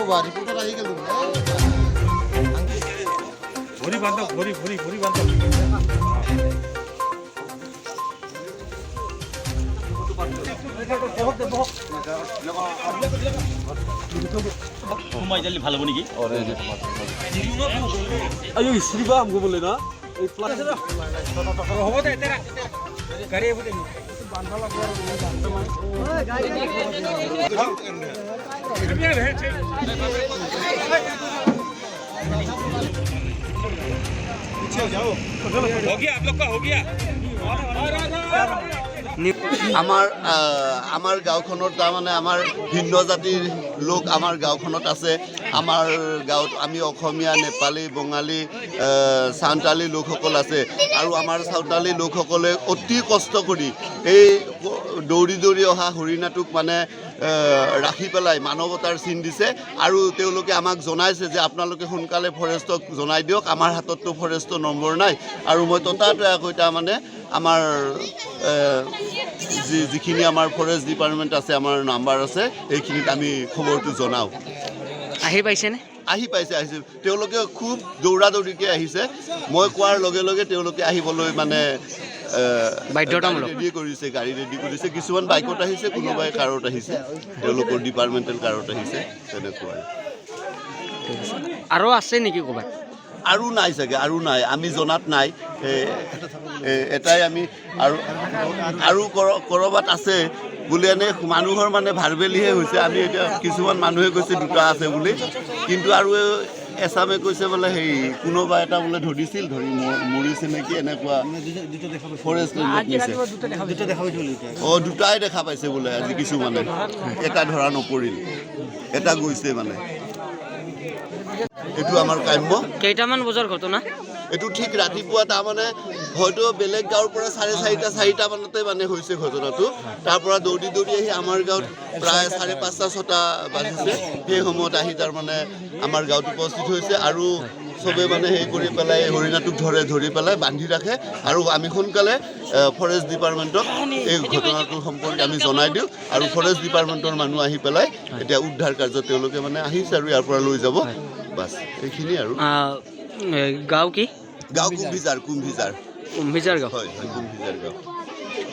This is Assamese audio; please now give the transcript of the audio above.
ৰ'বা ৰিপৰ্টত আহি গ'লো ভৰি বান্ধক ভৰি বান্ধক घुमाई जाली ভালো নাকি আয়ো শ্ৰীবা আমগো বলে না এই প্লাস হ'ব দে তেৰা গাড়ী হ'ব দে हो गया आप लोग का हो गया আমাৰ গাঁওখনত তাৰমানে আমাৰ ভিন্ন জাতিৰ লোক আমাৰ গাঁওখনত আছে আমাৰ গাঁৱত আমি অসমীয়া নেপালী বঙালী সাঁওতালী লোকসকল আছে আৰু আমাৰ সাঁওতালী লোকসকলে অতি কষ্ট কৰি এই দৌৰি অহা হৰিণাটোক মানে ৰাখি পেলাই মানৱতাৰ চিন দিছে আৰু তেওঁলোকে আমাক জনাইছে যে আপোনালোকে সোনকালে ফৰেষ্টক জনাই দিয়ক আমাৰ হাতততো ফৰেষ্টৰ নম্বৰ নাই আৰু মই ততাতৈয়াকৈ তাৰমানে আমাৰ যিখিনি আমাৰ ফৰেষ্ট ডিপাৰ্টমেণ্ট আছে আমাৰ নাম্বাৰ আছে এইখিনিত আমি খবৰটো জনাওঁ আহি পাইছেনে আহিছে তেওঁলোকে খুব দৌৰিকৈ আহিছে মই কোৱাৰ লগে লগে তেওঁলোকে আহিবলৈ মানে বাধ্যতামূলক ৰেডি কৰিছে গাড়ী ৰেডি কৰিছে কিছুমান বাইকত আহিছে কোনোবাই কাৰত আহিছে তেওঁলোকৰ ডিপাৰ্টমেণ্টেল কাৰত আহিছে তেনেকুৱা আৰু আছে নেকি ক'ৰবাত আৰু নাই চাগে আৰু নাই আমি জনাত নাই এটাই আমি আৰু ক'ৰবাত আছে বুলি এনে মানুহৰ মানে ভাৰবেলিহে হৈছে আমি এতিয়া কিছুমান মানুহে কৈছে দুটা আছে বুলি কিন্তু আৰু এছামে কৈছে বোলে হেৰি কোনোবা এটা বোলে ধৰিছিল ধৰি মৰিছে নেকি এনেকুৱা ফৰেষ্ট দুটাই দেখা পাইছে বোলে আজি কিছুমানে এটা ধৰা নপৰিল এটা গৈছে মানে এইটো আমাৰ কাম্য কেইটামান বজাৰ ঘটনা এইটো ঠিক ৰাতিপুৱা তাৰমানে হয়তো বেলেগ গাঁৱৰ পৰা 4:30 মানতে মানে হৈছে ঘটনাটো তাৰ পৰা দৌৰি আহি আমাৰ গাঁৱত প্ৰায় 5:30-6টা বাজিছে সেই সময়ত আহি তাৰমানে আমাৰ গাঁৱত উপস্থিত হৈছে আৰু চবে মানে হেৰি কৰি পেলাই হৰিণাটোক ধৰি পেলাই বান্ধি ৰাখে আৰু আমি সোনকালে ফৰেষ্ট ডিপাৰ্টমেণ্টক এই ঘটনাটোৰ সম্পৰ্কে আমি জনাই দিওঁ আৰু ফৰেষ্ট ডিপাৰ্টমেণ্টৰ মানুহ আহি পেলাই এতিয়া উদ্ধাৰ কাৰ্য তেওঁলোকে মানে আহিছে আৰু ইয়াৰ পৰা লৈ যাব বাছ এইখিনি আৰু গাঁও কি গাঁও কুম্ভিজাৰ কুম্ভিজাৰ গাঁও হয় কুম্ভিজাৰ গাঁও